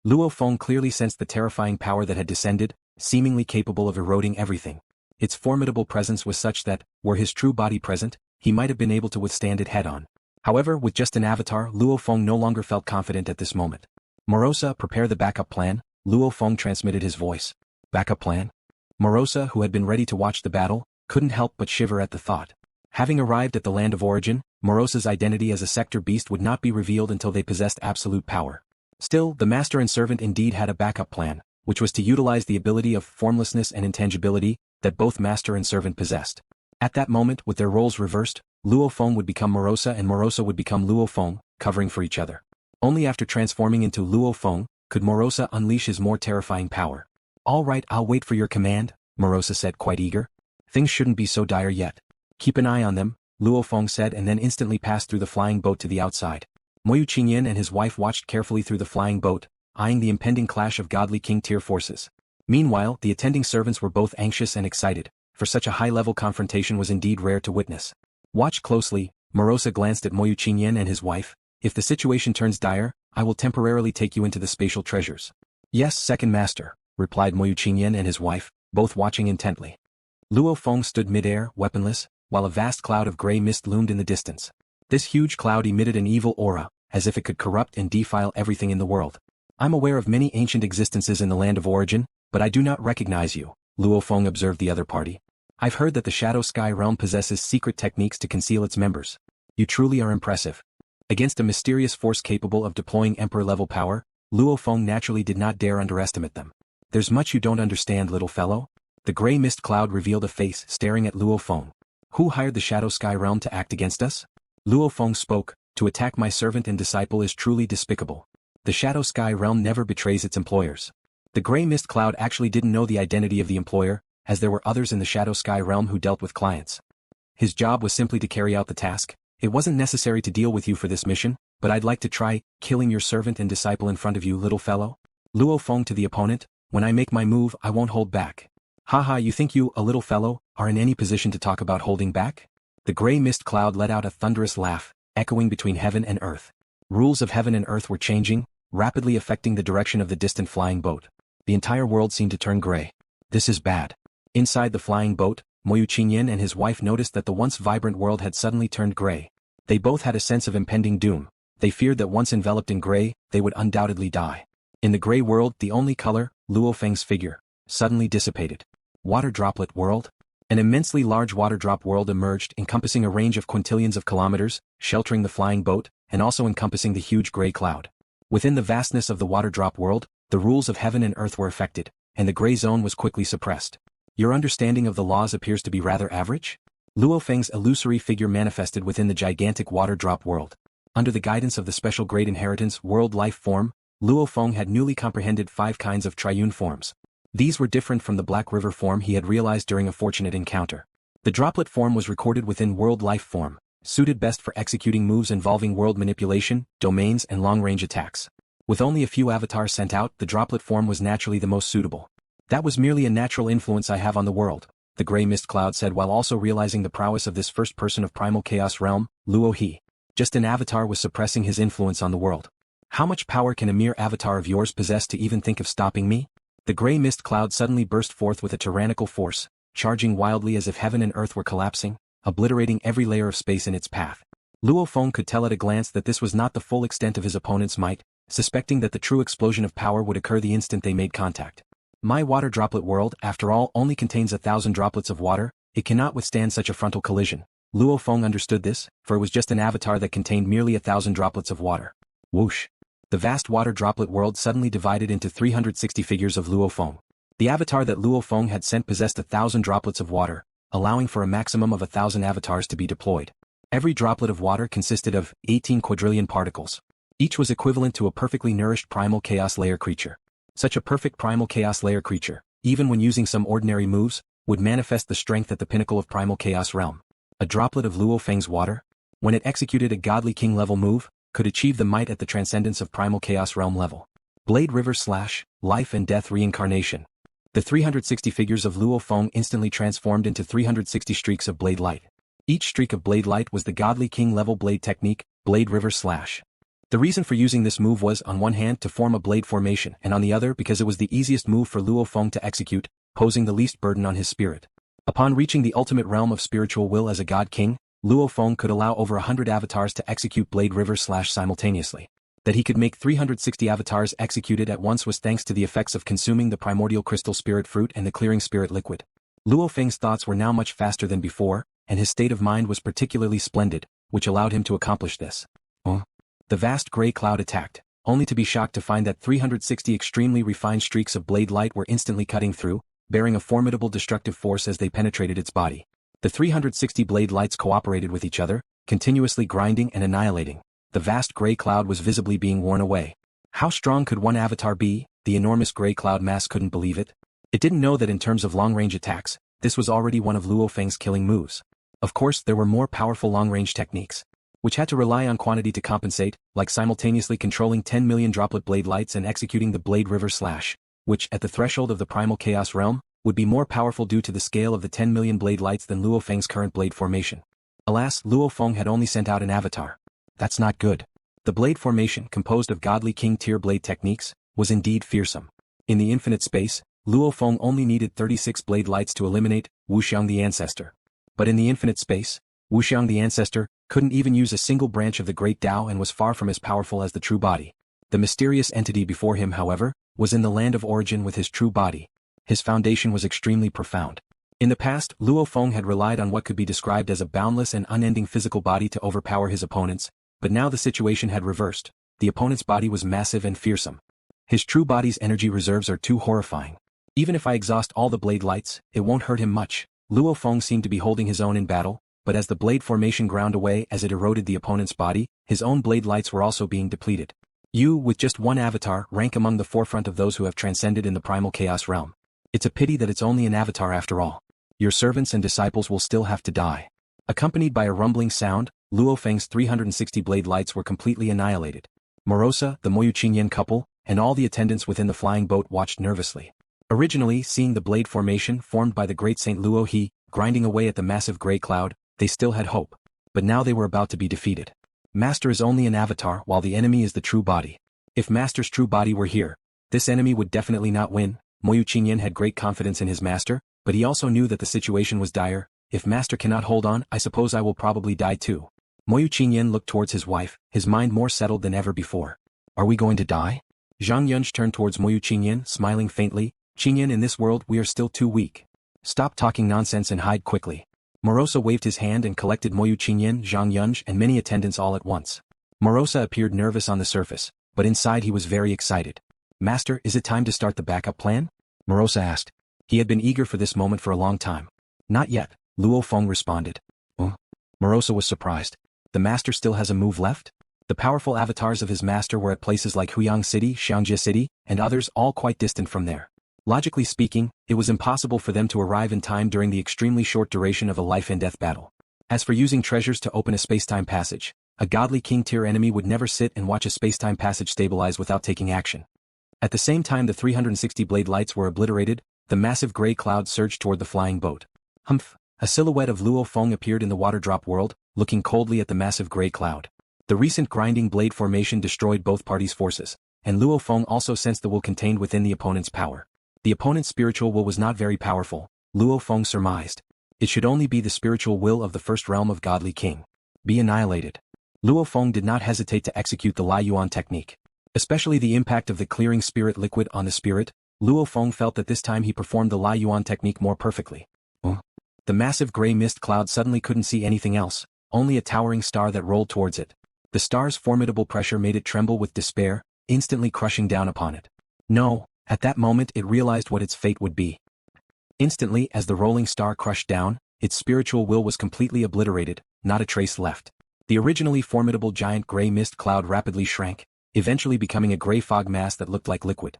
Luo Feng clearly sensed the terrifying power that had descended, seemingly capable of eroding everything. Its formidable presence was such that, were his true body present, he might have been able to withstand it head-on. However, with just an avatar, Luo Feng no longer felt confident at this moment. Morosa, prepare the backup plan, Luo Feng transmitted his voice. Backup plan? Morosa, who had been ready to watch the battle, couldn't help but shiver at the thought. Having arrived at the land of origin, Morosa's identity as a sector beast would not be revealed until they possessed absolute power. Still, the master and servant indeed had a backup plan, which was to utilize the ability of formlessness and intangibility that both master and servant possessed. At that moment, with their roles reversed, Luo Feng would become Morosa and Morosa would become Luo Feng, covering for each other. Only after transforming into Luo Feng could Morosa unleash his more terrifying power. All right, I'll wait for your command, Morosa said, quite eager. Things shouldn't be so dire yet. Keep an eye on them, Luo Feng said, and then instantly passed through the flying boat to the outside. Moyu Qingyan and his wife watched carefully through the flying boat, eyeing the impending clash of godly king-tier forces. Meanwhile, the attending servants were both anxious and excited, for such a high-level confrontation was indeed rare to witness. Watch closely, Morosa glanced at Moyu Qingyan and his wife. If the situation turns dire, I will temporarily take you into the spatial treasures. Yes, second master, replied Moyu Qingyan and his wife, both watching intently. Luo Feng stood mid-air, weaponless, while a vast cloud of grey mist loomed in the distance. This huge cloud emitted an evil aura, as if it could corrupt and defile everything in the world. I'm aware of many ancient existences in the land of origin, but I do not recognize you, Luo Feng observed the other party. I've heard that the Shadow Sky Realm possesses secret techniques to conceal its members. You truly are impressive. Against a mysterious force capable of deploying Emperor-level power, Luo Feng naturally did not dare underestimate them. There's much you don't understand, little fellow. The grey mist cloud revealed a face staring at Luo Feng. Who hired the Shadow Sky Realm to act against us? Luo Feng spoke, to attack my servant and disciple is truly despicable. The Shadow Sky Realm never betrays its employers. The grey mist cloud actually didn't know the identity of the employer, as there were others in the Shadow Sky Realm who dealt with clients. His job was simply to carry out the task. It wasn't necessary to deal with you for this mission, but I'd like to try killing your servant and disciple in front of you, little fellow. Luo Feng to the opponent, when I make my move I won't hold back. Haha, you think you, a little fellow, are in any position to talk about holding back? The grey mist cloud let out a thunderous laugh, echoing between heaven and earth. Rules of heaven and earth were changing, rapidly affecting the direction of the distant flying boat. The entire world seemed to turn grey. This is bad. Inside the flying boat, Moyu Qingyan and his wife noticed that the once vibrant world had suddenly turned grey. They both had a sense of impending doom. They feared that once enveloped in grey, they would undoubtedly die. In the grey world, the only color, Luo Feng's figure, suddenly dissipated. Water droplet world? An immensely large water drop world emerged, encompassing a range of quintillions of kilometers, sheltering the flying boat, and also encompassing the huge grey cloud. Within the vastness of the water drop world, the rules of heaven and earth were affected, and the grey zone was quickly suppressed. Your understanding of the laws appears to be rather average? Luo Feng's illusory figure manifested within the gigantic water drop world. Under the guidance of the special grade inheritance world life form, Luo Feng had newly comprehended 5 kinds of triune forms. These were different from the Black River form he had realized during a fortunate encounter. The droplet form was recorded within world life form, suited best for executing moves involving world manipulation, domains and long-range attacks. With only a few avatars sent out, the droplet form was naturally the most suitable. That was merely a natural influence I have on the world, the grey mist cloud said while also realizing the prowess of this first person of primal chaos realm, Luo He. Just an avatar was suppressing his influence on the world. How much power can a mere avatar of yours possess to even think of stopping me? The grey mist cloud suddenly burst forth with a tyrannical force, charging wildly as if heaven and earth were collapsing, obliterating every layer of space in its path. Luo Feng could tell at a glance that this was not the full extent of his opponent's might, suspecting that the true explosion of power would occur the instant they made contact. My water droplet world, after all, only contains 1,000 droplets of water. It cannot withstand such a frontal collision. Luo Feng understood this, for it was just an avatar that contained merely 1,000 droplets of water. Whoosh! The vast water droplet world suddenly divided into 360 figures of Luo Feng. The avatar that Luo Feng had sent possessed 1,000 droplets of water, allowing for a maximum of 1,000 avatars to be deployed. Every droplet of water consisted of 18 quadrillion particles. Each was equivalent to a perfectly nourished primal chaos layer creature. Such a perfect primal chaos layer creature, even when using some ordinary moves, would manifest the strength at the pinnacle of primal chaos realm. A droplet of Luo Feng's water, when it executed a godly king level move, could achieve the might at the transcendence of primal chaos realm level. Blade River / Life and Death Reincarnation. The 360 figures of Luo Feng instantly transformed into 360 streaks of blade light. Each streak of blade light was the godly king level blade technique, Blade River / The reason for using this move was, on one hand, to form a blade formation, and on the other because it was the easiest move for Luo Feng to execute, posing the least burden on his spirit. Upon reaching the ultimate realm of spiritual will as a god king, Luo Feng could allow over 100 avatars to execute Blade River / simultaneously. That he could make 360 avatars executed at once was thanks to the effects of consuming the primordial crystal spirit fruit and the clearing spirit liquid. Luo Feng's thoughts were now much faster than before, and his state of mind was particularly splendid, which allowed him to accomplish this. The vast gray cloud attacked, only to be shocked to find that 360 extremely refined streaks of blade light were instantly cutting through, bearing a formidable destructive force as they penetrated its body. The 360 blade lights cooperated with each other, continuously grinding and annihilating. The vast gray cloud was visibly being worn away. How strong could one avatar be? The enormous gray cloud mass couldn't believe it. It didn't know that in terms of long-range attacks, this was already one of Luo Feng's killing moves. Of course, there were more powerful long-range techniques, which had to rely on quantity to compensate, like simultaneously controlling 10 million droplet blade lights and executing the Blade River / which, at the threshold of the primal chaos realm, would be more powerful due to the scale of the 10 million blade lights than Luo Feng's current blade formation. Alas, Luo Feng had only sent out an avatar. That's not good. The blade formation, composed of godly king tier blade techniques, was indeed fearsome. In the infinite space, Luo Feng only needed 36 blade lights to eliminate Wuxiang the Ancestor. But in the infinite space, Wuxiang the Ancestor couldn't even use a single branch of the Great Tao and was far from as powerful as the true body. The mysterious entity before him, however, was in the land of origin with his true body. His foundation was extremely profound. In the past, Luo Feng had relied on what could be described as a boundless and unending physical body to overpower his opponents, but now the situation had reversed. The opponent's body was massive and fearsome. His true body's energy reserves are too horrifying. Even if I exhaust all the blade lights, it won't hurt him much. Luo Feng seemed to be holding his own in battle, but as the blade formation ground away as it eroded the opponent's body, his own blade lights were also being depleted. You, with just one avatar, rank among the forefront of those who have transcended in the primal chaos realm. It's a pity that it's only an avatar after all. Your servants and disciples will still have to die. Accompanied by a rumbling sound, Luo Feng's 360 blade lights were completely annihilated. Morosa, the Moyu Qingyan couple, and all the attendants within the flying boat watched nervously. Originally, seeing the blade formation formed by the great Saint Luo He, grinding away at the massive gray cloud, they still had hope. But now they were about to be defeated. Master is only an avatar while the enemy is the true body. If Master's true body were here, this enemy would definitely not win. Moyu Qingyan had great confidence in his master, but he also knew that the situation was dire. If Master cannot hold on, I suppose I will probably die too. Moyu Qingyan looked towards his wife, his mind more settled than ever before. Are we going to die? Zhang Yunj turned towards Moyu Qingyan, smiling faintly. Qingyan, in this world we are still too weak. Stop talking nonsense and hide quickly. Morosa waved his hand and collected Moyu Qingyan, Zhang Yunj and many attendants all at once. Morosa appeared nervous on the surface, but inside he was very excited. Master, is it time to start the backup plan? Morosa asked. He had been eager for this moment for a long time. Not yet, Luo Feng responded. Morosa was surprised. The master still has a move left? The powerful avatars of his master were at places like Huyang City, Xiangjie City, and others all quite distant from there. Logically speaking, it was impossible for them to arrive in time during the extremely short duration of a life-and-death battle. As for using treasures to open a space-time passage, a godly king-tier enemy would never sit and watch a space-time passage stabilize without taking action. At the same time the 360 blade lights were obliterated, the massive gray cloud surged toward the flying boat. Humph! A silhouette of Luo Feng appeared in the water drop world, looking coldly at the massive gray cloud. The recent grinding blade formation destroyed both parties' forces, and Luo Feng also sensed the will contained within the opponent's power. The opponent's spiritual will was not very powerful, Luo Feng surmised. It should only be the spiritual will of the first realm of godly king. Be annihilated. Luo Feng did not hesitate to execute the Yuan Technique. Especially the impact of the clearing spirit liquid on the spirit, Luo Feng felt that this time he performed the Yuan Technique more perfectly. The massive gray mist cloud suddenly couldn't see anything else, only a towering star that rolled towards it. The star's formidable pressure made it tremble with despair, instantly crushing down upon it. No. At that moment it realized what its fate would be. Instantly, as the rolling star crushed down, its spiritual will was completely obliterated, not a trace left. The originally formidable giant gray mist cloud rapidly shrank, eventually becoming a gray fog mass that looked like liquid.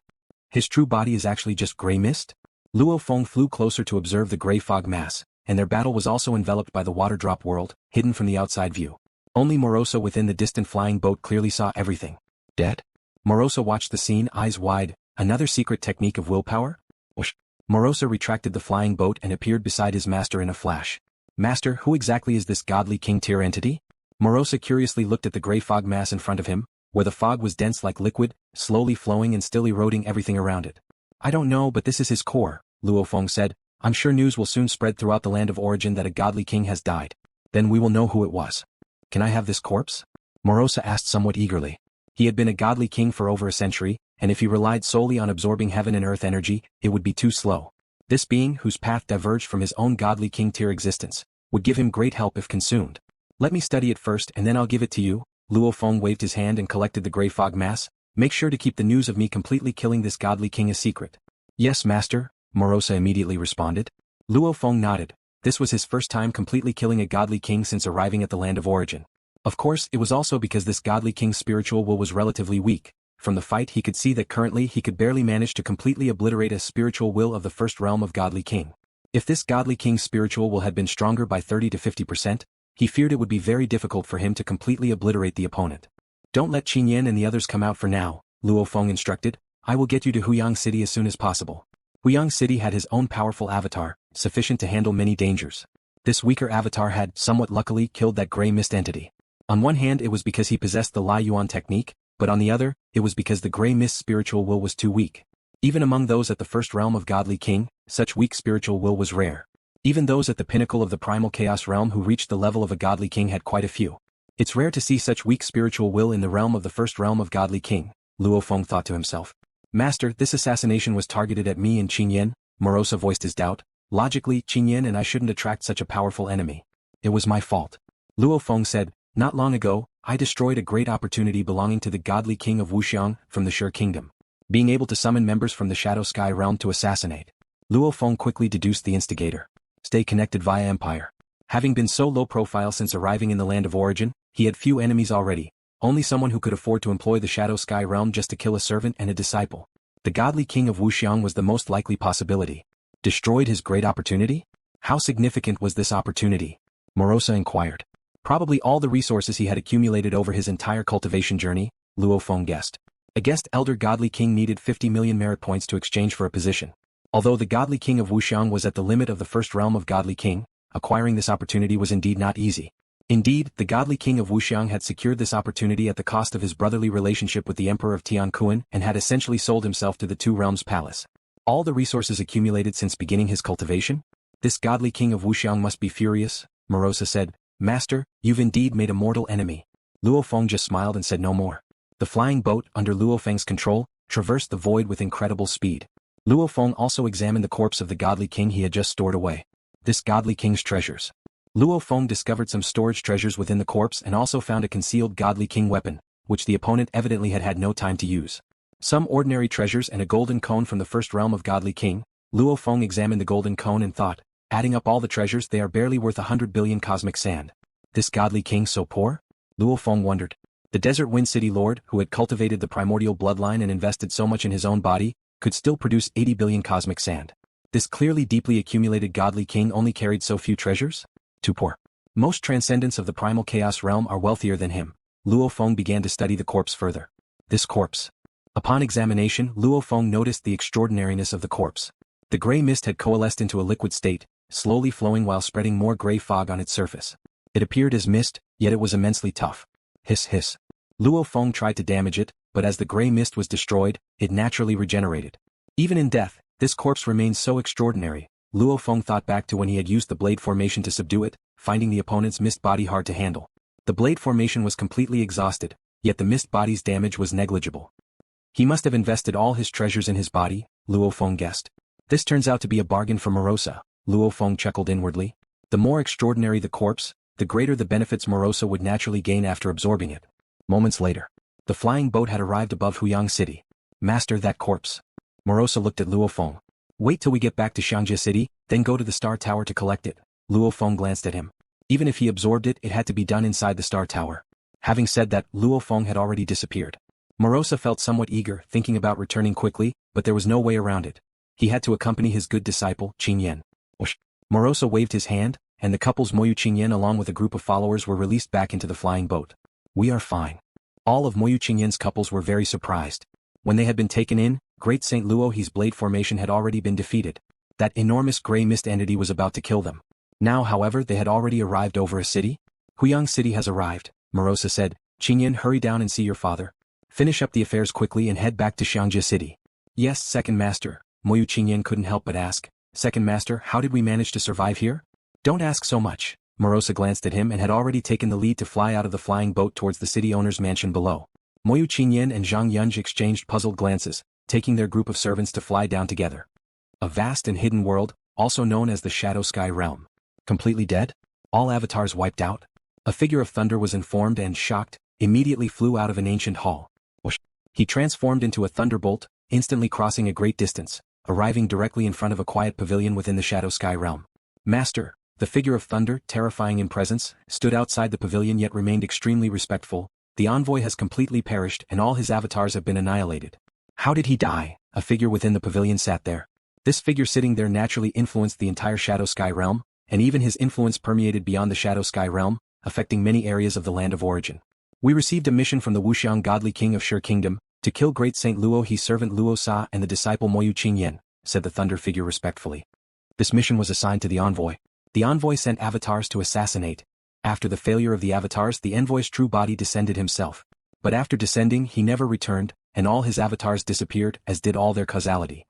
His true body is actually just gray mist? Luo Feng flew closer to observe the gray fog mass, and their battle was also enveloped by the water drop world, hidden from the outside view. Only Morosa within the distant flying boat clearly saw everything. Dead? Morosa watched the scene, eyes wide. Another secret technique of willpower? Whoosh. Morosa retracted the flying boat and appeared beside his master in a flash. Master, who exactly is this godly king-tier entity? Morosa curiously looked at the gray fog mass in front of him. where the fog was dense like liquid, slowly flowing and still eroding everything around it. I don't know, but this is his core, Luo Feng said. I'm sure news will soon spread throughout the land of origin that a godly king has died. Then we will know who it was. Can I have this corpse? Morosa asked somewhat eagerly. He had been a godly king for over a century, and if he relied solely on absorbing heaven and earth energy, it would be too slow. This being, whose path diverged from his own godly king tier existence, would give him great help if consumed. Let me study it first and then I'll give it to you. Luo Feng waved his hand and collected the grey fog mass. Make sure to keep the news of me completely killing this godly king a secret. Yes, master, Morosa immediately responded. Luo Feng nodded. This was his first time completely killing a godly king since arriving at the land of origin. Of course, it was also because this godly king's spiritual will was relatively weak. From the fight he could see that currently he could barely manage to completely obliterate a spiritual will of the first realm of godly king. If this godly king's spiritual will had been stronger by 30 to 50%, he feared it would be very difficult for him to completely obliterate the opponent. Don't let Qin Yan and the others come out for now, Luo Feng instructed. I will get you to Huyang City as soon as possible. Huyang City had his own powerful avatar, sufficient to handle many dangers. This weaker avatar had, somewhat luckily, killed that grey mist entity. On one hand it was because he possessed the Yuan Technique, but on the other, it was because the grey mist spiritual will was too weak. Even among those at the first realm of godly king, such weak spiritual will was rare. Even those at the pinnacle of the primal chaos realm who reached the level of a godly king had quite a few. It's rare to see such weak spiritual will in the realm of the first realm of godly king, Luo Feng thought to himself. Master, this assassination was targeted at me and Qin Yan, Morosa voiced his doubt. Logically, Qin Yan and I shouldn't attract such a powerful enemy. It was my fault. Luo Feng said, not long ago, I destroyed a great opportunity belonging to the godly king of Wuxiang from the Sure Kingdom. Being able to summon members from the Shadow Sky realm to assassinate. Luo Feng quickly deduced the instigator. Stay connected via Empire. Having been so low profile since arriving in the land of origin, he had few enemies already, only someone who could afford to employ the Shadow Sky realm just to kill a servant and a disciple. The godly king of Wuxiang was the most likely possibility. Destroyed his great opportunity? How significant was this opportunity? Morosa inquired. Probably all the resources he had accumulated over his entire cultivation journey, Luo Feng guessed. A guest elder godly king needed 50 million merit points to exchange for a position. Although the godly king of Wuxiang was at the limit of the first realm of godly king, acquiring this opportunity was indeed not easy. Indeed, the godly king of Wuxiang had secured this opportunity at the cost of his brotherly relationship with the emperor of Tianquan and had essentially sold himself to the Two Realms Palace. All the resources accumulated since beginning his cultivation? This godly king of Wuxiang must be furious, Morosa said. Master, you've indeed made a mortal enemy. Luo Feng just smiled and said no more. The flying boat, under Luo Feng's control, traversed the void with incredible speed. Luo Feng also examined the corpse of the godly king he had just stored away. This godly king's treasures. Luo Feng discovered some storage treasures within the corpse and also found a concealed godly king weapon, which the opponent evidently had had no time to use. Some ordinary treasures and a golden cone from the first realm of godly king. Luo Feng examined the golden cone and thought, adding up all the treasures they are barely worth 100 billion cosmic sand. This godly king so poor? Luo Feng wondered. The Desert Wind City Lord, who had cultivated the primordial bloodline and invested so much in his own body, could still produce 80 billion cosmic sand. This clearly deeply accumulated godly king only carried so few treasures? Too poor. Most transcendents of the primal chaos realm are wealthier than him. Luo Feng began to study the corpse further. This corpse. Upon examination, Luo Feng noticed the extraordinariness of the corpse. The grey mist had coalesced into a liquid state, slowly flowing while spreading more grey fog on its surface. It appeared as mist, yet it was immensely tough. Hiss hiss. Luo Feng tried to damage it, but as the grey mist was destroyed, it naturally regenerated. Even in death, this corpse remained so extraordinary. Luo Feng thought back to when he had used the blade formation to subdue it, finding the opponent's mist body hard to handle. The blade formation was completely exhausted, yet the mist body's damage was negligible. He must have invested all his treasures in his body, Luo Feng guessed. This turns out to be a bargain for Morosa, Luo Feng chuckled inwardly. The more extraordinary the corpse, the greater the benefits Morosa would naturally gain after absorbing it. Moments later, the flying boat had arrived above Huyang City. Master, that corpse. Morosa looked at Luo Feng. Wait till we get back to Xiangjia City, then go to the Star Tower to collect it. Luo Feng glanced at him. Even if he absorbed it, it had to be done inside the Star Tower. Having said that, Luo Feng had already disappeared. Morosa felt somewhat eager, thinking about returning quickly, but there was no way around it. He had to accompany his good disciple, Qin Yan. Whoosh. Morosa waved his hand, and the couples Moyu Qingyan along with a group of followers were released back into the flying boat. We are fine. All of Moyu Qingyan's couples were very surprised. When they had been taken in, Great Saint Luo He's blade formation had already been defeated. That enormous grey mist entity was about to kill them. Now, however, they had already arrived over a city. Huyang City has arrived, Morosa said. Qingyan, hurry down and see your father. Finish up the affairs quickly and head back to Xiangjia City. Yes, Second Master, Moyu Qingyan couldn't help but ask. Second Master, how did we manage to survive here? Don't ask so much. Morosa glanced at him and had already taken the lead to fly out of the flying boat towards the city owner's mansion below. Moyu Qingyan and Zhang Yunji exchanged puzzled glances, taking their group of servants to fly down together. A vast and hidden world, also known as the Shadow Sky Realm. Completely dead? All avatars wiped out? A figure of thunder was informed and, shocked, immediately flew out of an ancient hall. He transformed into a thunderbolt, instantly crossing a great distance, arriving directly in front of a quiet pavilion within the Shadow Sky Realm. Master, the figure of thunder, terrifying in presence, stood outside the pavilion yet remained extremely respectful. The envoy has completely perished and all his avatars have been annihilated. How did he die? A figure within the pavilion sat there. This figure sitting there naturally influenced the entire Shadow Sky Realm, and even his influence permeated beyond the Shadow Sky Realm, affecting many areas of the land of origin. We received a mission from the Wuxiang godly king of Shi Kingdom, to kill great Saint Luo He's servant Luo Sa and the disciple Moyu Qingyan, said the thunder figure respectfully. This mission was assigned to the envoy. The envoy sent avatars to assassinate. After the failure of the avatars, the envoy's true body descended himself. But after descending, he never returned, and all his avatars disappeared, as did all their causality.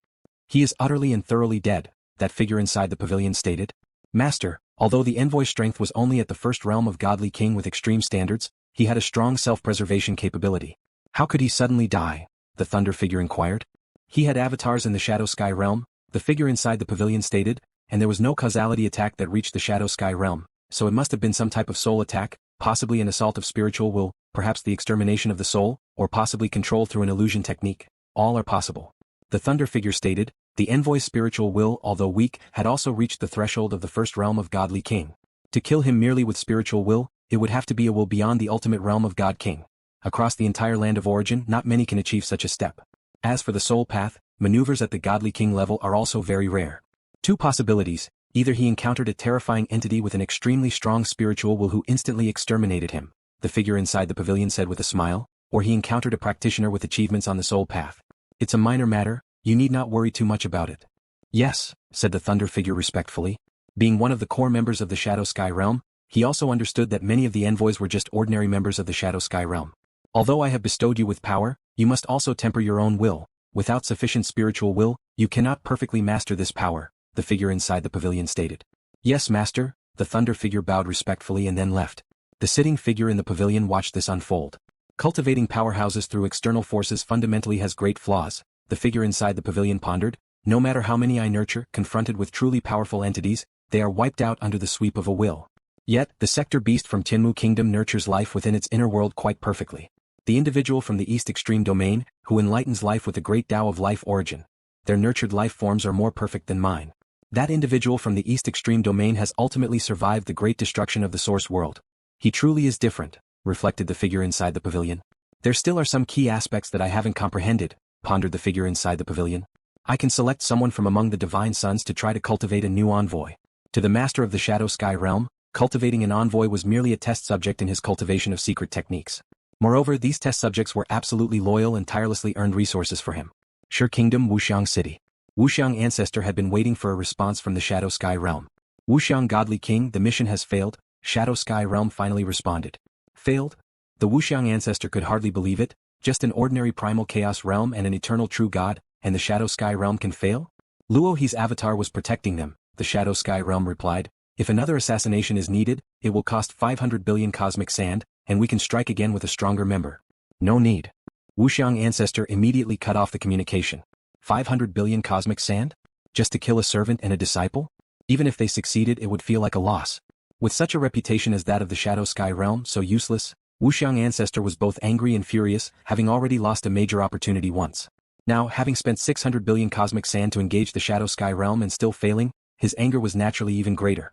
He is utterly and thoroughly dead, that figure inside the pavilion stated. Master, although the envoy's strength was only at the first realm of godly king with extreme standards, he had a strong self-preservation capability. How could he suddenly die? The thunder figure inquired. He had avatars in the Shadow Sky Realm, the figure inside the pavilion stated, and there was no causality attack that reached the Shadow Sky Realm, so it must have been some type of soul attack, possibly an assault of spiritual will, perhaps the extermination of the soul, or possibly control through an illusion technique. All are possible. The thunder figure stated, the envoy's spiritual will, although weak, had also reached the threshold of the first realm of godly king. To kill him merely with spiritual will, it would have to be a will beyond the ultimate realm of God King. Across the entire land of origin, not many can achieve such a step. As for the soul path, maneuvers at the godly king level are also very rare. Two possibilities: either he encountered a terrifying entity with an extremely strong spiritual will who instantly exterminated him, the figure inside the pavilion said with a smile, or he encountered a practitioner with achievements on the soul path. It's a minor matter, you need not worry too much about it. Yes, said the thunder figure respectfully. Being one of the core members of the Shadow Sky Realm, he also understood that many of the envoys were just ordinary members of the Shadow Sky Realm. Although I have bestowed you with power, you must also temper your own will. Without sufficient spiritual will, you cannot perfectly master this power, the figure inside the pavilion stated. Yes, master, the thunder figure bowed respectfully and then left. The sitting figure in the pavilion watched this unfold. Cultivating powerhouses through external forces fundamentally has great flaws, the figure inside the pavilion pondered. No matter how many I nurture, confronted with truly powerful entities, they are wiped out under the sweep of a will. Yet, the sector beast from Tianmu Kingdom nurtures life within its inner world quite perfectly. The individual from the East Extreme Domain, who enlightens life with the great Tao of life origin. Their nurtured life forms are more perfect than mine. That individual from the East Extreme Domain has ultimately survived the great destruction of the Source World. He truly is different, reflected the figure inside the pavilion. There still are some key aspects that I haven't comprehended, pondered the figure inside the pavilion. I can select someone from among the Divine Sons to try to cultivate a new envoy. To the Master of the Shadow Sky Realm, cultivating an envoy was merely a test subject in his cultivation of secret techniques. Moreover, these test subjects were absolutely loyal and tirelessly earned resources for him. Shi Kingdom, Wuxiang City. Wuxiang Ancestor had been waiting for a response from the Shadow Sky Realm. Wuxiang Godly King, the mission has failed, Shadow Sky Realm finally responded. Failed? The Wuxiang Ancestor could hardly believe it, just an ordinary primal chaos realm and an eternal true god, and the Shadow Sky Realm can fail? Luo He's avatar was protecting them, the Shadow Sky Realm replied. If another assassination is needed, it will cost 500 billion cosmic sand, and we can strike again with a stronger member. No need. Wuxiang Ancestor immediately cut off the communication. 500 billion cosmic sand? Just to kill a servant and a disciple? Even if they succeeded, it would feel like a loss. With such a reputation as that of the Shadow Sky Realm, so useless, Wuxiang Ancestor was both angry and furious, having already lost a major opportunity once. Now, having spent 600 billion cosmic sand to engage the Shadow Sky Realm and still failing, his anger was naturally even greater.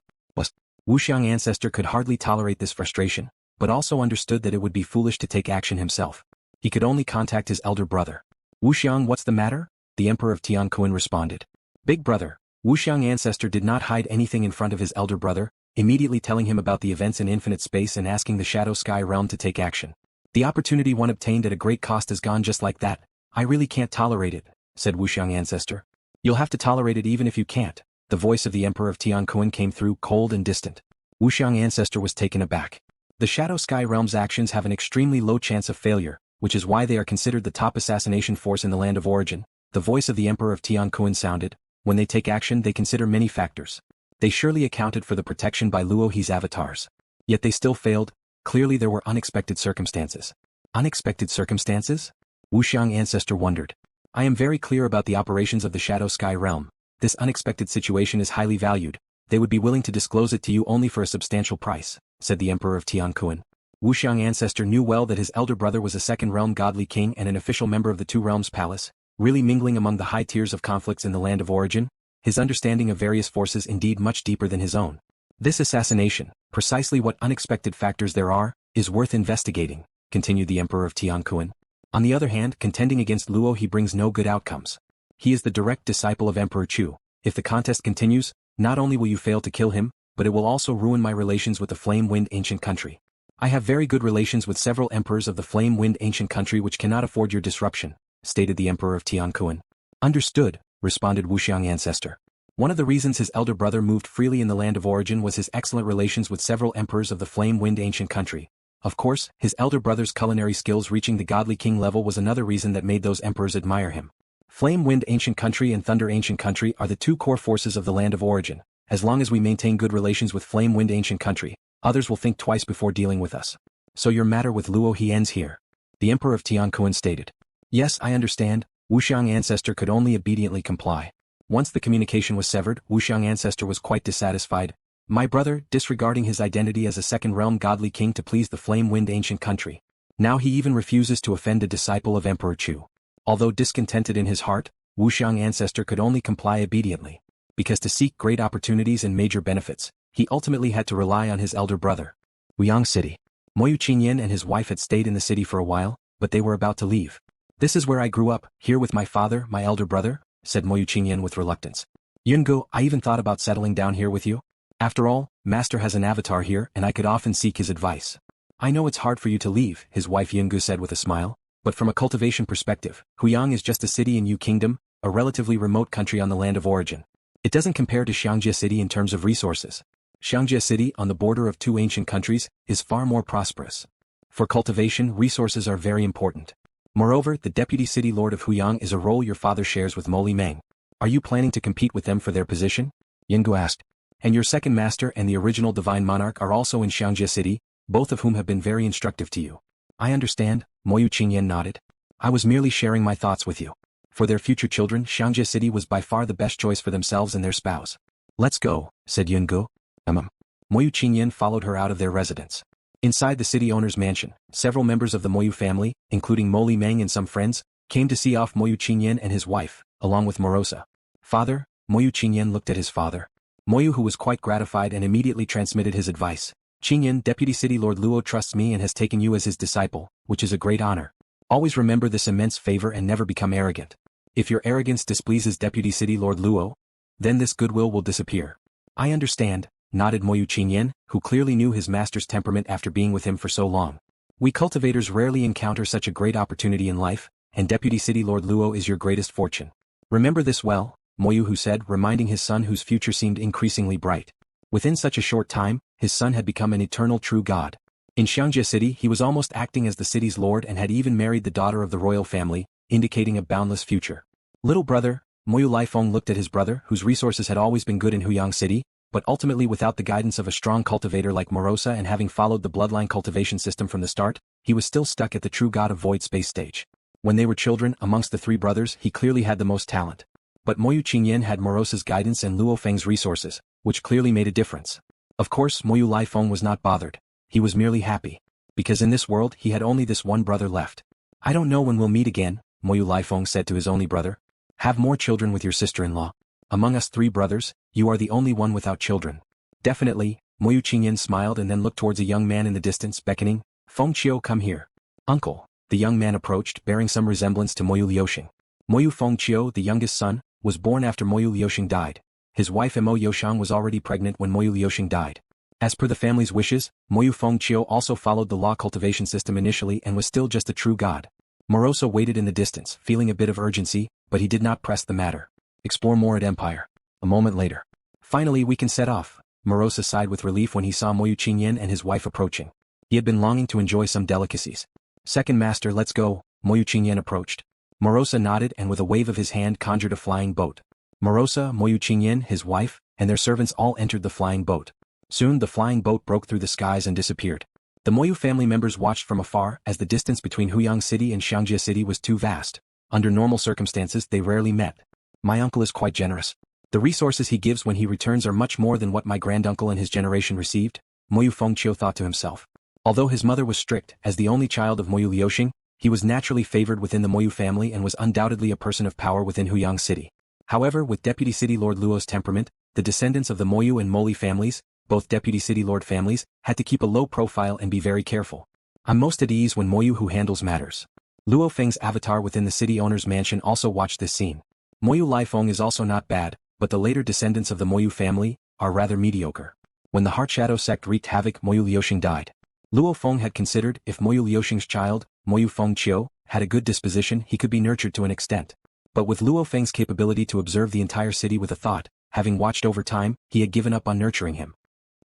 Wuxiang Ancestor could hardly tolerate this frustration, but also understood that it would be foolish to take action himself. He could only contact his elder brother. Wuxiang, what's the matter? The Emperor of Tianquan responded. Big brother. Wuxiang Ancestor did not hide anything in front of his elder brother, immediately telling him about the events in infinite space and asking the Shadow Sky Realm to take action. The opportunity one obtained at a great cost is gone just like that. I really can't tolerate it, said Wuxiang Ancestor. You'll have to tolerate it even if you can't. The voice of the Emperor of Tianquan came through, cold and distant. Wuxiang Ancestor was taken aback. The Shadow Sky Realm's actions have an extremely low chance of failure, which is why they are considered the top assassination force in the land of origin. The voice of the Emperor of Tianquan sounded. When they take action they consider many factors. They surely accounted for the protection by Luo He's avatars. Yet they still failed. Clearly there were unexpected circumstances. Unexpected circumstances? Wuxiang ancestor wondered. I am very clear about the operations of the Shadow Sky realm. This unexpected situation is highly valued. They would be willing to disclose it to you only for a substantial price, said the Emperor of Tianquan. Wuxiang ancestor knew well that his elder brother was a second realm godly king and an official member of the Two Realms Palace, really mingling among the high tiers of conflicts in the land of origin. His understanding of various forces indeed much deeper than his own. This assassination, precisely what unexpected factors there are, is worth investigating, continued the Emperor of Tianquan. On the other hand, contending against Luo He brings no good outcomes. He is the direct disciple of Emperor Chu. If the contest continues, not only will you fail to kill him, but it will also ruin my relations with the Flame-Wind Ancient Country. I have very good relations with several emperors of the Flame-Wind Ancient Country which cannot afford your disruption, stated the Emperor of Tianquan. Understood, responded Wuxiang ancestor. One of the reasons his elder brother moved freely in the land of origin was his excellent relations with several emperors of the Flame-Wind Ancient Country. Of course, his elder brother's culinary skills reaching the godly king level was another reason that made those emperors admire him. Flame-Wind Ancient Country and Thunder Ancient Country are the two core forces of the land of origin. As long as we maintain good relations with Flame-Wind Ancient Country, others will think twice before dealing with us. So your matter with Luo He ends here. The Emperor of Tianquan stated. Yes, I understand. Wuxiang ancestor could only obediently comply. Once the communication was severed, Wuxiang ancestor was quite dissatisfied. My brother, disregarding his identity as a second realm godly king to please the Flame-Wind Ancient Country. Now he even refuses to offend a disciple of Emperor Chu. Although discontented in his heart, Wuxiang ancestor could only comply obediently. Because to seek great opportunities and major benefits, he ultimately had to rely on his elder brother. Huyang City. Moyu Qingyan and his wife had stayed in the city for a while, but they were about to leave. This is where I grew up, here with my father, my elder brother, said Moyu Qingyan with reluctance. Yungu, I even thought about settling down here with you. After all, Master has an avatar here and I could often seek his advice. I know it's hard for you to leave, his wife Yungu said with a smile, but from a cultivation perspective, Huyang is just a city in Yu Kingdom, a relatively remote country on the land of origin. It doesn't compare to Xiangjie City in terms of resources. Xiangjie City, on the border of two ancient countries, is far more prosperous. For cultivation, resources are very important. Moreover, the deputy city lord of Huyang is a role your father shares with Mo Li Meng. Are you planning to compete with them for their position? Yungu asked. And your second master and the original divine monarch are also in Xiangjie City, both of whom have been very instructive to you. I understand, Moyu Qingyan nodded. I was merely sharing my thoughts with you. For their future children, Xiangjie City was by far the best choice for themselves and their spouse. Let's go, said Yungu. Moyu Qingyan followed her out of their residence. Inside the city owner's mansion, several members of the Moyu family, including Mo Li Meng and some friends, came to see off Moyu Qingyan and his wife, along with Morosa. Father, Moyu Qingyan looked at his father. Moyu, who was quite gratified and immediately transmitted his advice. Qingyan, Deputy City Lord Luo trusts me and has taken you as his disciple, which is a great honor. Always remember this immense favor and never become arrogant. If your arrogance displeases Deputy City Lord Luo, then this goodwill will disappear. I understand, nodded Moyu Qingyan, who clearly knew his master's temperament after being with him for so long. We cultivators rarely encounter such a great opportunity in life, and Deputy City Lord Luo is your greatest fortune. Remember this well, Moyu Hu said, reminding his son whose future seemed increasingly bright. Within such a short time, his son had become an eternal true god. In Xiangjie City he was almost acting as the city's lord and had even married the daughter of the royal family, indicating a boundless future. Little brother, Moyu LuoFeng looked at his brother whose resources had always been good in Huyang City, but ultimately without the guidance of a strong cultivator like Morosa and having followed the bloodline cultivation system from the start, he was still stuck at the true god of void space stage. When they were children, amongst the three brothers he clearly had the most talent. But Moyu Qingyan had Morosa's guidance and LuoFeng's resources, which clearly made a difference. Of course Moyu LuoFeng was not bothered. He was merely happy. Because in this world he had only this one brother left. I don't know when we'll meet again, Moyu LuoFeng said to his only brother. Have more children with your sister-in-law. Among us three brothers, you are the only one without children. Definitely, Moyu Qingyan smiled and then looked towards a young man in the distance beckoning, Feng Qiu, come here. Uncle. The young man approached bearing some resemblance to Moyu Liuxing. Moyu Feng Qiu, the youngest son, was born after Moyu Liuxing died. His wife Mo Youshang was already pregnant when Moyu Liuxing died. As per the family's wishes, Moyu Feng Qiu also followed the law cultivation system initially and was still just a true god. Morosa waited in the distance, feeling a bit of urgency, but he did not press the matter. Explore more at Empire. A moment later. Finally we can set off. Morosa sighed with relief when he saw Moyu Qingyan and his wife approaching. He had been longing to enjoy some delicacies. Second master, let's go. Moyu Qingyan approached. Morosa nodded and with a wave of his hand conjured a flying boat. Morosa, Moyu Qingyan, his wife, and their servants all entered the flying boat. Soon the flying boat broke through the skies and disappeared. The Moyu family members watched from afar as the distance between Huyang City and Xiangjia City was too vast. Under normal circumstances they rarely met. My uncle is quite generous. The resources he gives when he returns are much more than what my granduncle and his generation received, Moyu Fengqiu thought to himself. Although his mother was strict, as the only child of Moyu Liuxing, he was naturally favored within the Moyu family and was undoubtedly a person of power within Huyang City. However, with Deputy City Lord Luo's temperament, the descendants of the Moyu and Moli families, both Deputy City Lord families, had to keep a low profile and be very careful. I'm most at ease when Moyu who handles matters. Luo Feng's avatar within the city owner's mansion also watched this scene. Moyu LuoFeng is also not bad, but the later descendants of the Moyu family are rather mediocre. When the Heart Shadow sect wreaked havoc, Moyu Liuxing died. Luo Feng had considered if Moyu Liuxing's child, Moyu Fengqiu, had a good disposition he could be nurtured to an extent. But with Luo Feng's capability to observe the entire city with a thought, having watched over time, he had given up on nurturing him.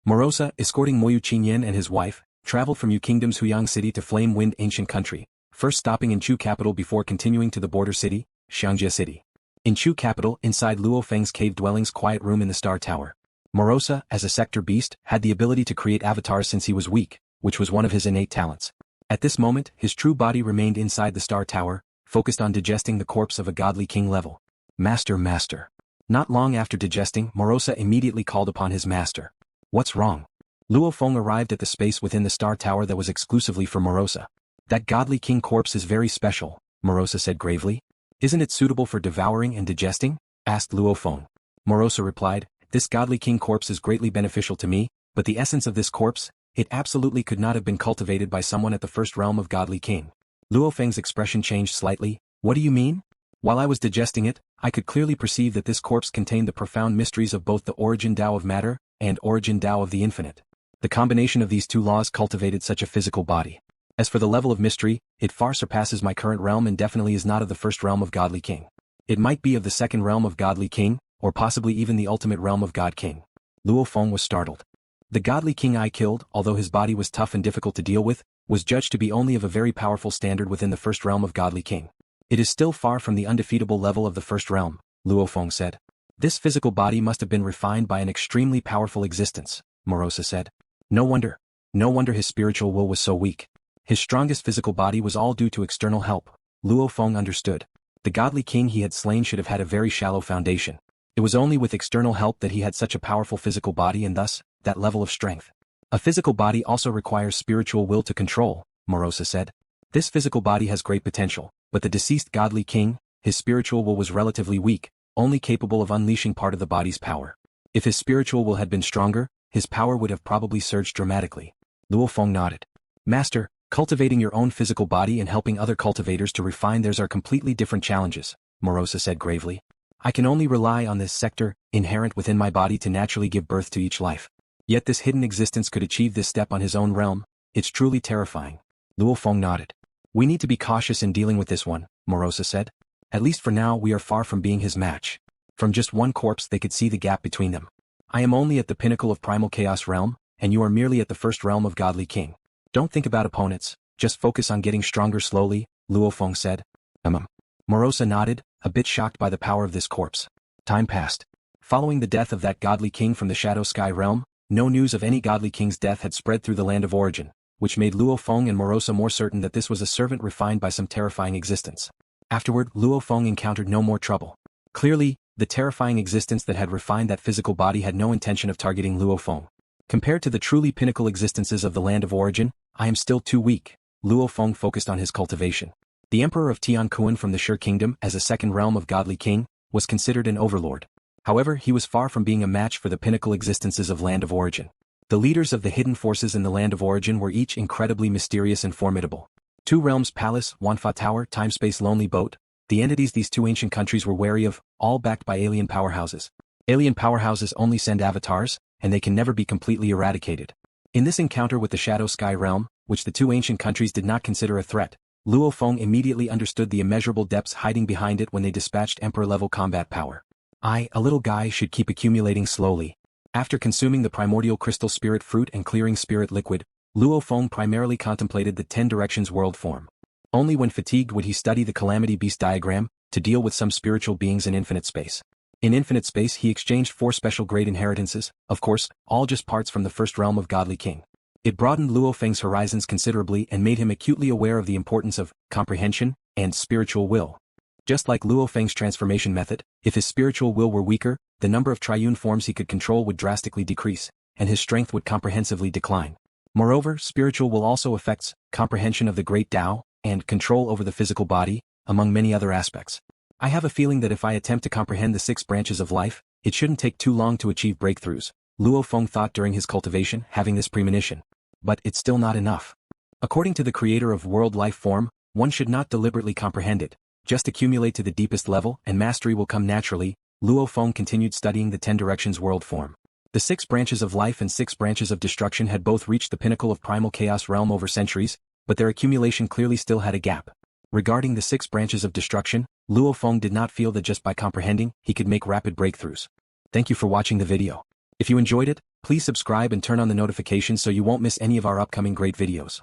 Morosa, escorting Moyu Qingyan and his wife, traveled from Yu Kingdom's Huyang City to Flame Wind Ancient Country, first stopping in Chu capital before continuing to the border city, Xiangjia City. In Chu capital, inside Luo Feng's cave dwelling's quiet room in the Star Tower. Morosa, as a sector beast, had the ability to create avatars since he was weak, which was one of his innate talents. At this moment, his true body remained inside the Star Tower, focused on digesting the corpse of a godly king level. Master. Not long after digesting, Morosa immediately called upon his master. What's wrong? Luo Feng arrived at the space within the Star Tower that was exclusively for Morosa. That godly king corpse is very special, Morosa said gravely. Isn't it suitable for devouring and digesting? Asked Luo Feng. Morosa replied, this godly king corpse is greatly beneficial to me, but the essence of this corpse, it absolutely could not have been cultivated by someone at the first realm of godly king. Luo Feng's expression changed slightly. What do you mean? While I was digesting it, I could clearly perceive that this corpse contained the profound mysteries of both the origin Tao of matter and origin Tao of the infinite. The combination of these two laws cultivated such a physical body. As for the level of mystery, it far surpasses my current realm and definitely is not of the first realm of godly king. It might be of the second realm of godly king, or possibly even the ultimate realm of god king. Luo Feng was startled. The godly king I killed, although his body was tough and difficult to deal with, was judged to be only of a very powerful standard within the first realm of godly king. It is still far from the undefeatable level of the first realm, Luo Feng said. This physical body must have been refined by an extremely powerful existence, Morosa said. No wonder his spiritual will was so weak. His strongest physical body was all due to external help. Luo Feng understood. The godly king he had slain should have had a very shallow foundation. It was only with external help that he had such a powerful physical body and thus, that level of strength. A physical body also requires spiritual will to control, Morosa said. This physical body has great potential, but the deceased godly king, his spiritual will was relatively weak, only capable of unleashing part of the body's power. If his spiritual will had been stronger, his power would have probably surged dramatically. Luo Feng nodded. Master, cultivating your own physical body and helping other cultivators to refine theirs are completely different challenges, Morosa said gravely. I can only rely on this sector, inherent within my body to naturally give birth to each life. Yet this hidden existence could achieve this step on his own realm. It's truly terrifying. Luo Feng nodded. We need to be cautious in dealing with this one, Morosa said. At least for now we are far from being his match. From just one corpse they could see the gap between them. I am only at the pinnacle of primal chaos realm, and you are merely at the first realm of godly king. Don't think about opponents, just focus on getting stronger slowly, Luo Feng said. Morosa nodded, a bit shocked by the power of this corpse. Time passed. Following the death of that godly king from the Shadow Sky realm, no news of any godly king's death had spread through the land of origin, which made Luo Feng and Morosa more certain that this was a servant refined by some terrifying existence. Afterward, Luo Feng encountered no more trouble. Clearly, the terrifying existence that had refined that physical body had no intention of targeting Luo Feng. Compared to the truly pinnacle existences of the land of origin, I am still too weak. Luo Feng focused on his cultivation. The Emperor of Tian Kuan from the Sure Kingdom, as a second realm of godly king, was considered an overlord. However, he was far from being a match for the pinnacle existences of land of origin. The leaders of the hidden forces in the land of origin were each incredibly mysterious and formidable. Two Realms Palace, Wanfa Tower, Timespace Lonely Boat, the entities these two ancient countries were wary of, all backed by alien powerhouses. Alien powerhouses only send avatars, and they can never be completely eradicated. In this encounter with the Shadow Sky realm, which the two ancient countries did not consider a threat, Luo Feng immediately understood the immeasurable depths hiding behind it when they dispatched Emperor-level combat power. I, a little guy, should keep accumulating slowly. After consuming the primordial crystal spirit fruit and clearing spirit liquid, Luo Feng primarily contemplated the 10 directions world form. Only when fatigued would he study the Calamity Beast diagram, to deal with some spiritual beings in infinite space. In infinite space he exchanged 4 special grade inheritances, of course, all just parts from the first realm of Godly King. It broadened Luo Feng's horizons considerably and made him acutely aware of the importance of comprehension and spiritual will. Just like Luo Feng's transformation method, if his spiritual will were weaker, the number of triune forms he could control would drastically decrease, and his strength would comprehensively decline. Moreover, spiritual will also affects comprehension of the great Tao and control over the physical body, among many other aspects. I have a feeling that if I attempt to comprehend the 6 branches of life, it shouldn't take too long to achieve breakthroughs, Luo Feng thought during his cultivation, having this premonition. But it's still not enough. According to the creator of world life form, one should not deliberately comprehend it, just accumulate to the deepest level and mastery will come naturally. Luo Feng continued studying the 10 directions world form. The 6 branches of life and 6 branches of destruction had both reached the pinnacle of primal chaos realm over centuries, but their accumulation clearly still had a gap. Regarding the 6 branches of destruction, Luo Feng did not feel that just by comprehending, he could make rapid breakthroughs. Thank you for watching the video. If you enjoyed it, please subscribe and turn on the notifications so you won't miss any of our upcoming great videos.